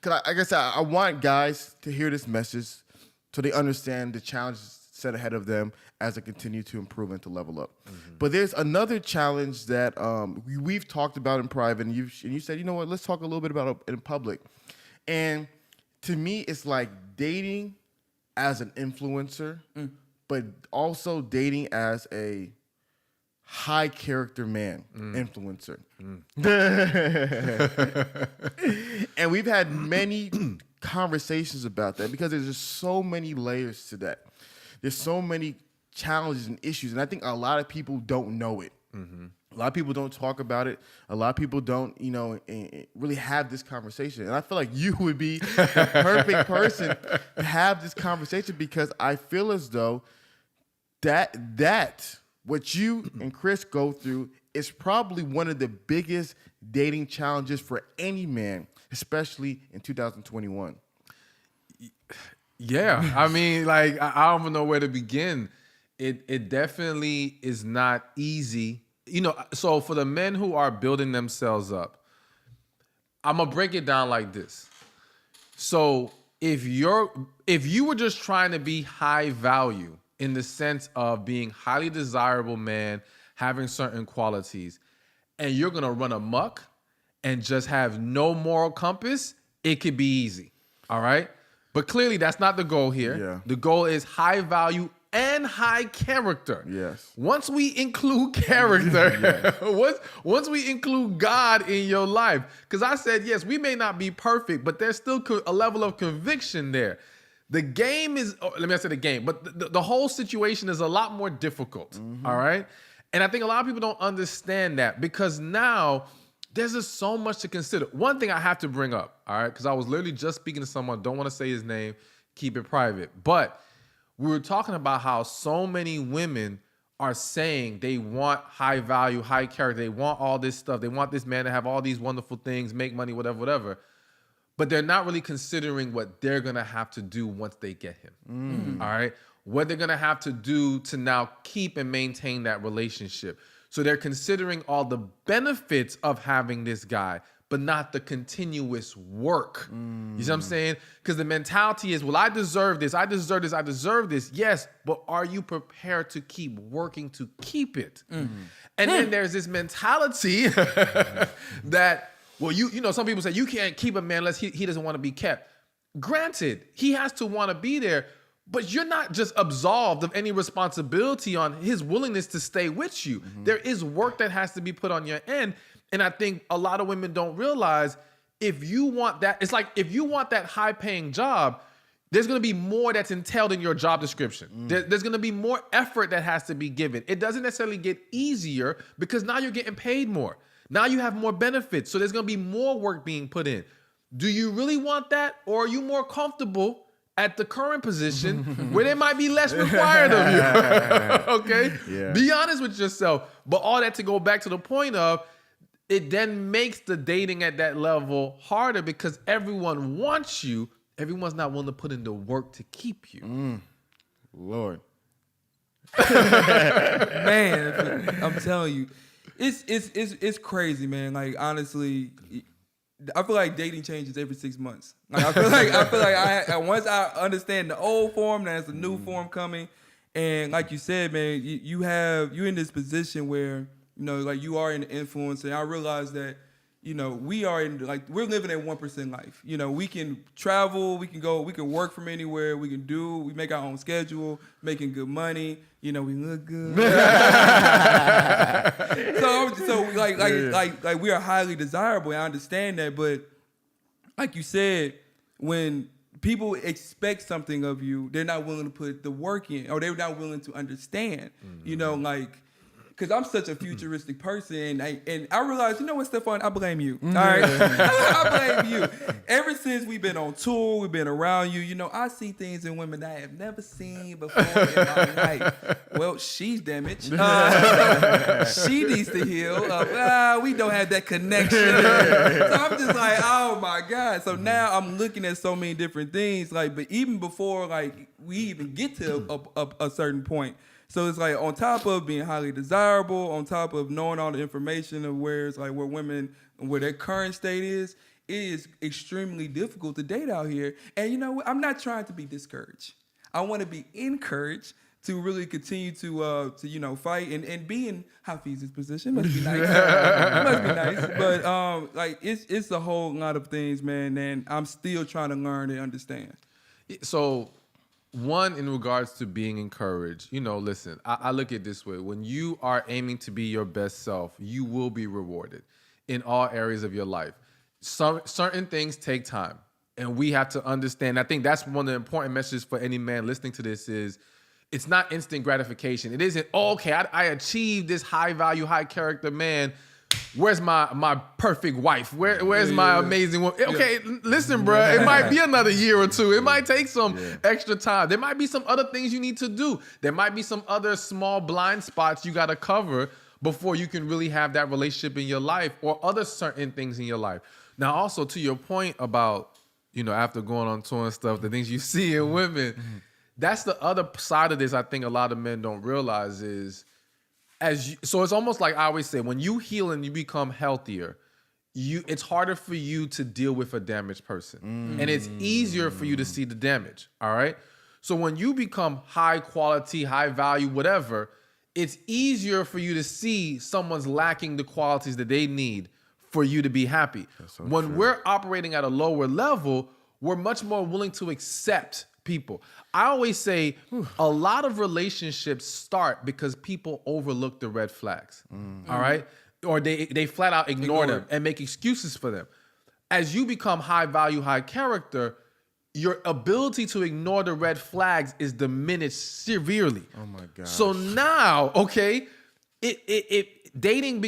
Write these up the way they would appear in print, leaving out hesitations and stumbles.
because like I said, I want guys to hear this message so they understand the challenges set ahead of them as they continue to improve and to level up. But there's another challenge that we've talked about in private, and you said, you know what, let's talk a little bit about it in public. And to me, it's like dating as an influencer, but also dating as a high character man influencer. And we've had many conversations about that because there's just so many layers to that. There's so many challenges and issues, and I think a lot of people don't know it. A lot of people don't talk about it. A lot of people don't, really have this conversation. And I feel like you would be the perfect person to have this conversation because I feel as though that what you and Chris go through is probably one of the biggest dating challenges for any man, especially in 2021. Yeah, I mean, like I don't even know where to begin. It definitely is not easy. So for the men who are building themselves up, I'm gonna break it down like this. So if you were just trying to be high value in the sense of being highly desirable man, having certain qualities, and you're gonna run amok and just have no moral compass, it could be easy. All right? But clearly that's not the goal here. Yeah. The goal is high value and high character. Yes. Once we include character, once we include God in your life, because I said, yes, we may not be perfect, but there's still a level of conviction there. The game is, let me not say the game, but the whole situation is a lot more difficult, all right? And I think a lot of people don't understand that because now there's just so much to consider. One thing I have to bring up, all right, because I was literally just speaking to someone, don't want to say his name, keep it private, but we were talking about how so many women are saying they want high value, high character. They want all this stuff. They want this man to have all these wonderful things, make money, whatever. But they're not really considering what they're going to have to do once they get him. All right? What they're going to have to do to now keep and maintain that relationship. So they're considering all the benefits of having this guy, but not the continuous work. You see what I'm saying? Because the mentality is, well, I deserve this. I deserve this. Yes, but are you prepared to keep working to keep it? And then there's this mentality that, well, some people say you can't keep a man unless he doesn't want to be kept. Granted, he has to want to be there, but you're not just absolved of any responsibility on his willingness to stay with you. There is work that has to be put on your end. And I think a lot of women don't realize if you want that, it's like if you want that high paying job, there's going to be more that's entailed in your job description. There's going to be more effort that has to be given. It doesn't necessarily get easier because now you're getting paid more. Now you have more benefits. So there's going to be more work being put in. Do you really want that? Or are you more comfortable at the current position where there might be less required of you? Okay? Yeah. Be honest with yourself. But all that to go back to the point of, it then makes the dating at that level harder because everyone wants you. Everyone's not willing to put in the work to keep you. Lord. Man, I'm telling you, it's crazy, man. Like, honestly, I feel like dating changes every 6 months. Like, I feel like once I understand the old form, there's a new form coming. And like you said, man, you're in this position where, like you are an influencer. And I realize that, we're living a 1% life. We can travel, we can go, we can work from anywhere, we make our own schedule, making good money. We look good. so we are highly desirable. I understand that, but like you said, when people expect something of you, they're not willing to put the work in, or they're not willing to understand. Because I'm such a futuristic person, and I realize, you know what, Stephan, I blame you. All right, I blame you. Ever since we've been on tour, we've been around you. I see things in women that I have never seen before in my life. Well, she's damaged. She needs to heal. We don't have that connection. So I'm just like, oh my God. So now I'm looking at so many different things. But even before we even get to a certain point. So it's on top of being highly desirable, on top of knowing all the information of where women, where their current state is, it is extremely difficult to date out here. And you know what? I'm not trying to be discouraged. I want to be encouraged to really continue to fight and be in Hafiz's position. Must be nice. Must be nice. But like it's a whole lot of things, man, and I'm still trying to learn and understand. So, one, in regards to being encouraged, listen, I look at it this way. When you are aiming to be your best self, you will be rewarded in all areas of your life. Certain things take time, and we have to understand. I think that's one of the important messages for any man listening to this is it's not instant gratification. It isn't, okay, I achieved this high value, high character man. Where's my perfect wife? Where's my amazing woman? Okay, listen, bro. It might be another year or two. It might take some extra time. There might be some other things you need to do. There might be some other small blind spots you got to cover before you can really have that relationship in your life or other certain things in your life. Now, also to your point about, after going on tour and stuff, the things you see in women, that's the other side of this I think a lot of men don't realize is, so it's almost like I always say, when you heal and you become healthier, it's harder for you to deal with a damaged person. And it's easier for you to see the damage, all right? So when you become high quality, high value, whatever, it's easier for you to see someone's lacking the qualities that they need for you to be happy. When we're operating at a lower level, we're much more willing to accept people. I always say a lot of relationships start because people overlook the red flags, all right? Or they flat out ignore them and make excuses for them. As you become high value, high character, your ability to ignore the red flags is diminished severely. Oh my God. So now, okay, dating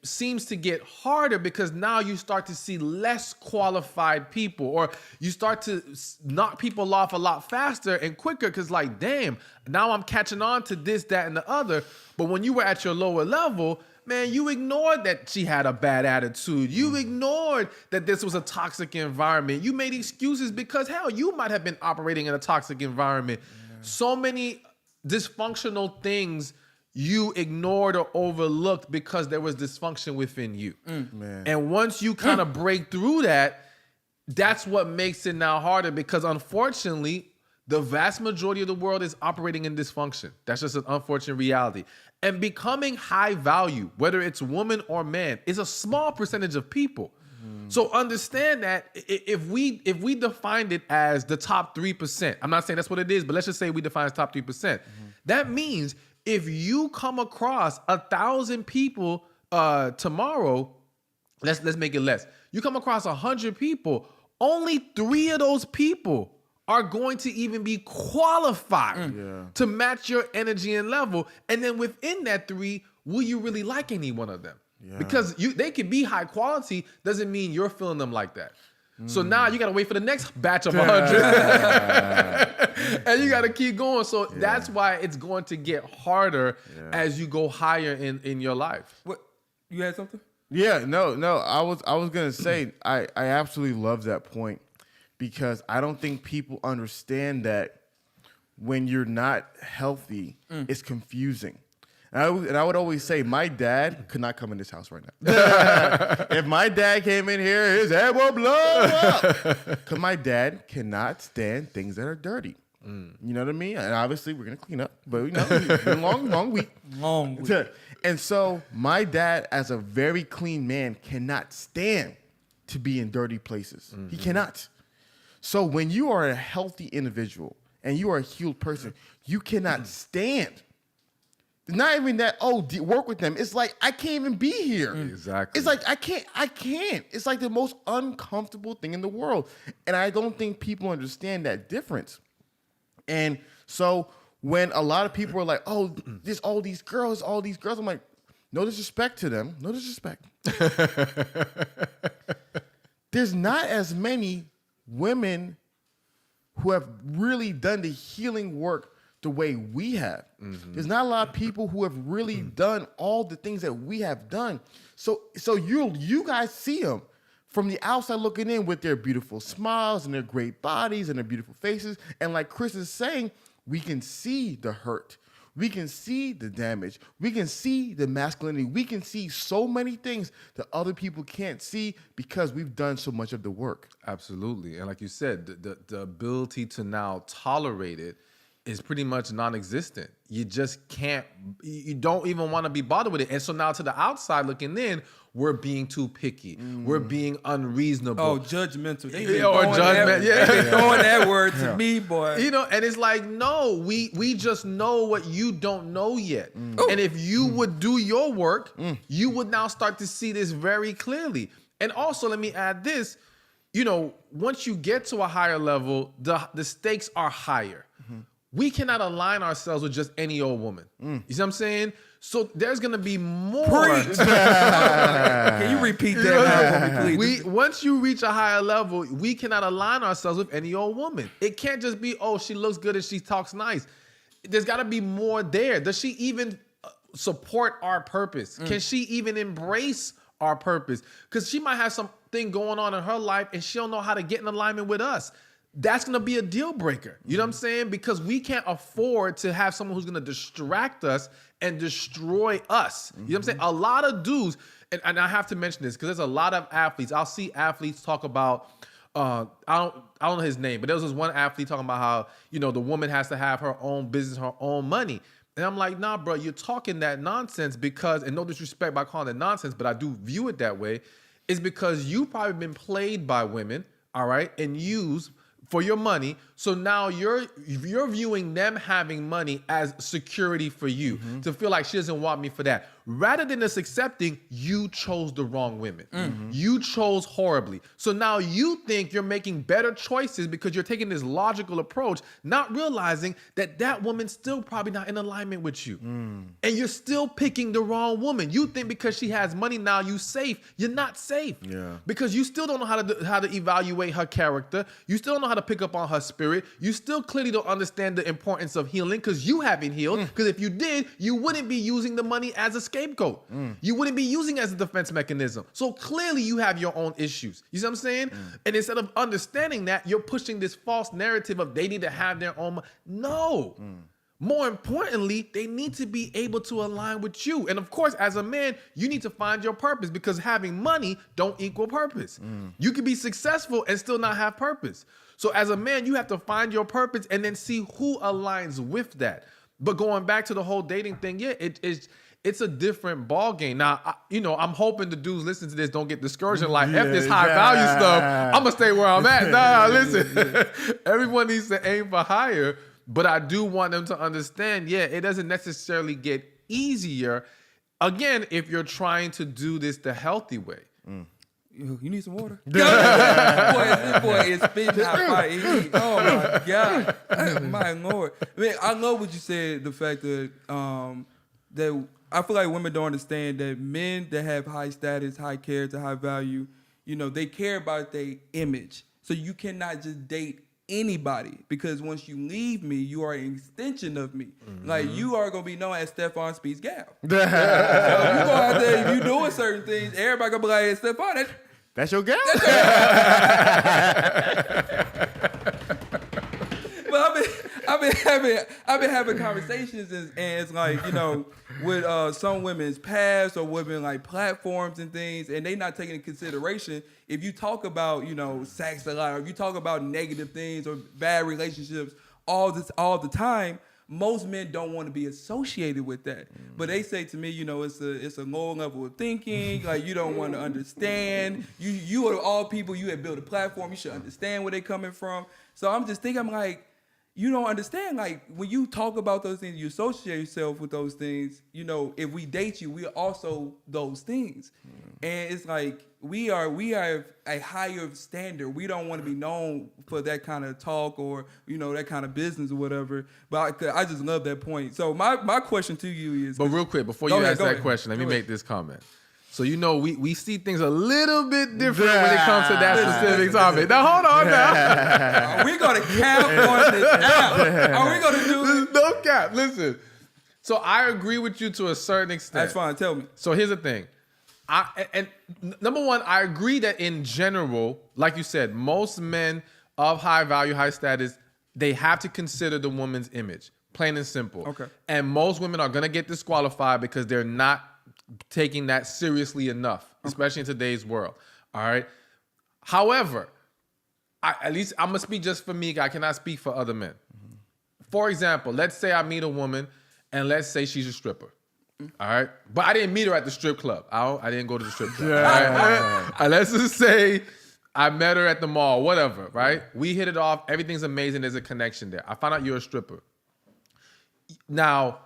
seems to get harder because now you start to see less qualified people, or you start to knock people off a lot faster and quicker because like, damn, now I'm catching on to this, that, and the other. But when you were at your lower level, man, you ignored that she had a bad attitude. You ignored that this was a toxic environment. You made excuses because, hell, you might have been operating in a toxic environment. Yeah. So many dysfunctional things you ignored or overlooked because there was dysfunction within you. Man. And once you kind of break through that, that's what makes it now harder because unfortunately, the vast majority of the world is operating in dysfunction. That's just an unfortunate reality. And becoming high value, whether it's woman or man, is a small percentage of people. So understand that if we defined it as the top 3%, I'm not saying that's what it is, but let's just say we define as top 3%. That means if you come across 1,000 people tomorrow, let's make it less. You come across 100 people, only 3 of those people are going to even be qualified to match your energy and level. And then within that 3, will you really like any one of them? Yeah. Because they can be high quality, doesn't mean you're feeling them like that. So now you got to wait for the next batch of 100. And you got to keep going. So that's why it's going to get harder as you go higher in your life. What? You had something? Yeah, no. I was going to say, I absolutely love that point because I don't think people understand that when you're not healthy, it's confusing. And I would always say, my dad could not come in this house right now. If my dad came in here, his head will blow up. Because my dad cannot stand things that are dirty. You know what I mean? And obviously, we're going to clean up. But, it's been a long week. Long week. And so my dad, as a very clean man, cannot stand to be in dirty places. He cannot. So when you are a healthy individual and you are a healed person, you cannot stand. It's not even that, work with them. It's like, I can't even be here. Exactly. It's like, I can't. It's like the most uncomfortable thing in the world. And I don't think people understand that difference. And so when a lot of people are like, there's all these girls, I'm like, no disrespect to them. No disrespect. There's not as many women who have really done the healing work the way we have. There's not a lot of people who have really done all the things that we have done. So you guys see them from the outside looking in with their beautiful smiles and their great bodies and their beautiful faces. And like Chris is saying, we can see the hurt. we can see the damage. We can see the masculinity. We can see so many things that other people can't see because we've done so much of the work. Absolutely. And like you said, the ability to now tolerate it is pretty much non-existent. You just can't, you don't even want to be bothered with it. And so now to the outside looking in, we're being too picky. We're being unreasonable. Oh, judgmental. They been Or throwing judgment, that, they been throwing that word to me, boy. You know, and it's like, no, we just know what you don't know yet. And if you would do your work, you would now start to see this very clearly. And also, let me add this, you know, once you get to a higher level, the stakes are higher. We cannot align ourselves with just any old woman. You see what I'm saying? So there's gonna be more. Can you repeat that for me, please? Once you reach a higher level, we cannot align ourselves with any old woman. It can't just be, oh, she looks good and she talks nice. There's gotta be more there. Does she even support our purpose? Can she even embrace our purpose? Because she might have something going on in her life and she don't know how to get in alignment with us. That's going to be a deal breaker. You know what I'm saying? Because we can't afford to have someone who's going to distract us and destroy us. You know what I'm saying? A lot of dudes, and I have to mention this because there's a lot of athletes. I'll see athletes talk about, I don't know his name, but there was this one athlete talking about how, you know, the woman has to have her own business, her own money. And I'm like, nah, bro, you're talking that nonsense because, and no disrespect by calling it nonsense, but I do view it that way, is because you've probably been played by women, all right, and used for your money. So now you're viewing them having money as security for you to feel like she doesn't want me for that. Rather than us accepting, you chose the wrong women. You chose horribly. So now you think you're making better choices because you're taking this logical approach, not realizing that that woman's still probably not in alignment with you. And you're still picking the wrong woman. You think because she has money now you safe. You're not safe. Yeah. Because you still don't know how to evaluate her character. You still don't know how to pick up on her spirit. You still clearly don't understand the importance of healing because you haven't healed. Because if you did, you wouldn't be using the money as a scapegoat. You wouldn't be using it as a defense mechanism. So clearly you have your own issues. You see what I'm saying? And instead of understanding that, you're pushing this false narrative of they need to have their own. No. More importantly, they need to be able to align with you. And of course, as a man, you need to find your purpose because having money don't equal purpose. You can be successful and still not have purpose. So as a man, you have to find your purpose and then see who aligns with that. But going back to the whole dating thing, yeah, it's a different ball game. Now, I'm hoping the dudes listening to this don't get discouraged and like, F this high value stuff. I'm going to stay where I'm at. Nah, listen. Everyone needs to aim for higher. But I do want them to understand, yeah, it doesn't necessarily get easier. Again, if you're trying to do this the healthy way. You need some water? This boy is spitting out fire. Oh, my God. My Lord. I love what you said, the fact that that I feel like women don't understand that men that have high status, high character, high value, they care about their image. So you cannot just date anybody because once you leave me, you are an extension of me. Like you are gonna be known as Stephan Speaks Gal. So if you go out there, if you doing certain things, everybody gonna be like, hey, Stephan, that's your gal. But I've been having conversations and it's like, with some women's past or women like platforms and things, and they not taking into consideration if you talk about, sex a lot, or if you talk about negative things or bad relationships all the time, most men don't want to be associated with that. But they say to me, it's a low level of thinking. Like you don't want to understand. You are all people. You have built a platform. You should understand where they're coming from. So I'm just thinking, I'm like, you don't understand. Like when you talk about those things, you associate yourself with those things. If we date you, we are also those things. And it's like we are a higher standard. We don't want to be known for that kind of talk or that kind of business or whatever. But I just love that point. So my question to you is. But real quick, before you ask that question, let me make this comment. So we see things a little bit different when it comes to that specific topic. Now hold on now. Are we gonna cap on this app? Are we gonna do no cap? Listen. So I agree with you to a certain extent. That's fine. Tell me. So here's the thing. And number one, I agree that in general, like you said, most men of high value, high status, they have to consider the woman's image. plain and simple. Okay. And most women are gonna get disqualified because they're not taking that seriously enough, especially in today's world. All right. However, at least I'm gonna speak just for me. I cannot speak for other men. For example, let's say I meet a woman, and let's say she's a stripper. All right, but I didn't meet her at the strip club. I didn't go to the strip club. All right? Let's just say I met her at the mall, whatever. Right? We hit it off. Everything's amazing. There's a connection there. I found out you're a stripper. Now,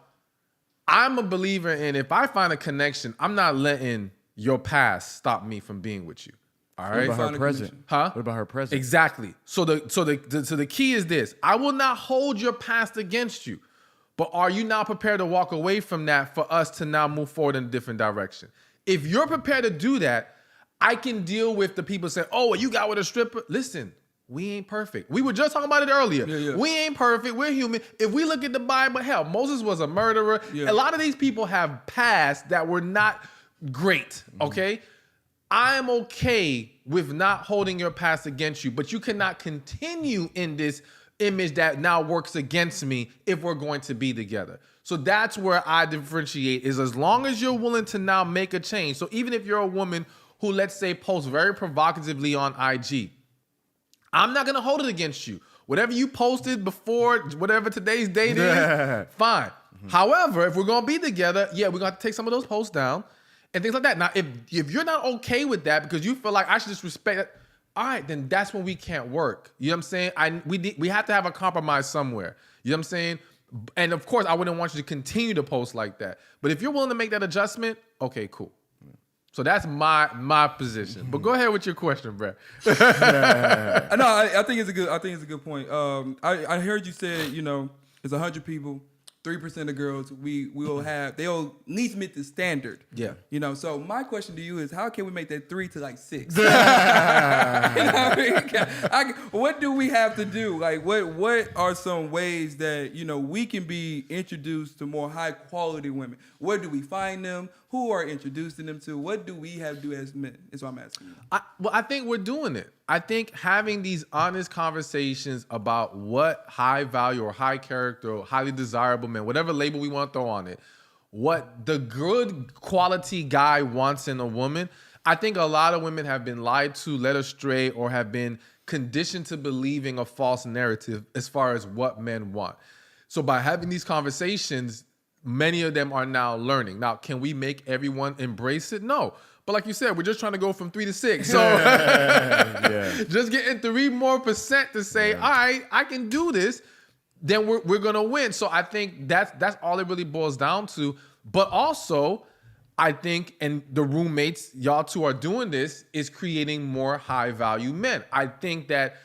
I'm a believer in if I find a connection, I'm not letting your past stop me from being with you. All right. What about her present? Huh? What about her present? Exactly. So the key is this: I will not hold your past against you, but are you now prepared to walk away from that for us to now move forward in a different direction? If you're prepared to do that, I can deal with the people saying, "Oh, well, you got with a stripper." Listen, we ain't perfect. We were just talking about it earlier. Yeah. We ain't perfect. We're human. If we look at the Bible, hell, Moses was a murderer. Yeah. A lot of these people have pasts that were not great. Okay. I'm okay with not holding your past against you, but you cannot continue in this image that now works against me if we're going to be together. So that's where I differentiate, is as long as you're willing to now make a change. So even if you're a woman who, let's say, posts very provocatively on IG, I'm not going to hold it against you. Whatever you posted before, whatever today's date is, fine. However, if we're going to be together, yeah, we're going to have to take some of those posts down and things like that. Now, if you're not okay with that because you feel like I should just respect it, all right, then that's when we can't work. You know what I'm saying? We have to have a compromise somewhere. You know what I'm saying? And of course, I wouldn't want you to continue to post like that. But if you're willing to make that adjustment, okay, cool. So that's my position. But go ahead with your question, Brett. No, I think it's a good point. I heard you said, there's 100 people, 3% of girls they'll at least meet the standard. Yeah. So my question to you is, how can we make that 3 to like 6? What do we have to do? Like, what are some ways that we can be introduced to more high quality women? Where do we find them? Who are introducing them to? What do we have to do as men? Is what I'm asking you. I think we're doing it. I think having these honest conversations about what high value or high character or highly desirable men, whatever label we want to throw on it, what the good quality guy wants in a woman. I think a lot of women have been lied to, led astray, or have been conditioned to believing a false narrative as far as what men want. So by having these conversations, many of them are now learning. Now, can we make everyone embrace it? No. But like you said, we're just trying to go from 3 to 6. So just getting 3% more to say, all right, I can do this, then we're going to win. So I think that's all it really boils down to. But also, I think, and the roommates, y'all two are doing this, is creating more high value men. I think that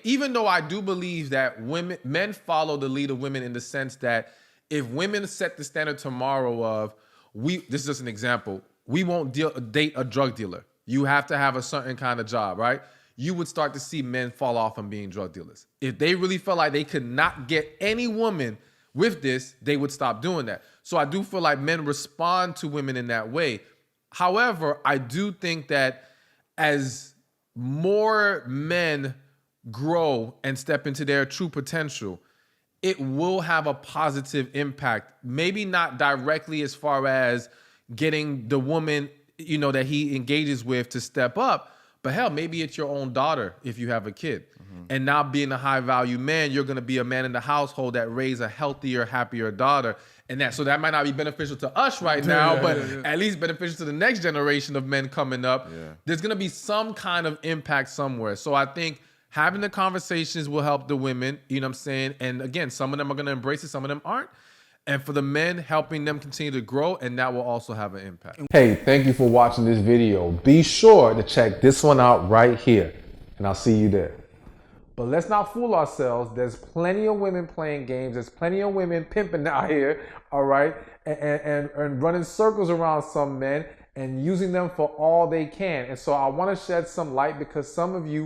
even though I do believe that men follow the lead of women in the sense that if women set the standard tomorrow of, this is just an example, we won't date a drug dealer. You have to have a certain kind of job, right? You would start to see men fall off from being drug dealers. If they really felt like they could not get any woman with this, they would stop doing that. So I do feel like men respond to women in that way. However, I do think that as more men grow and step into their true potential, it will have a positive impact. Maybe not directly as far as getting the woman, that he engages with to step up, but hell, maybe it's your own daughter if you have a kid. And now being a high value man, you're going to be a man in the household that raise a healthier, happier daughter. So that might not be beneficial to us right now, but at least beneficial to the next generation of men coming up. Yeah. There's going to be some kind of impact somewhere. So I think having the conversations will help the women, you know what I'm saying? And again, some of them are going to embrace it, some of them aren't. And for the men, helping them continue to grow, and that will also have an impact. Hey, thank you for watching this video. Be sure to check this one out right here, and I'll see you there. But let's not fool ourselves. There's plenty of women playing games. There's plenty of women pimping out here, all right, and running circles around some men and using them for all they can. And so I want to shed some light because some of you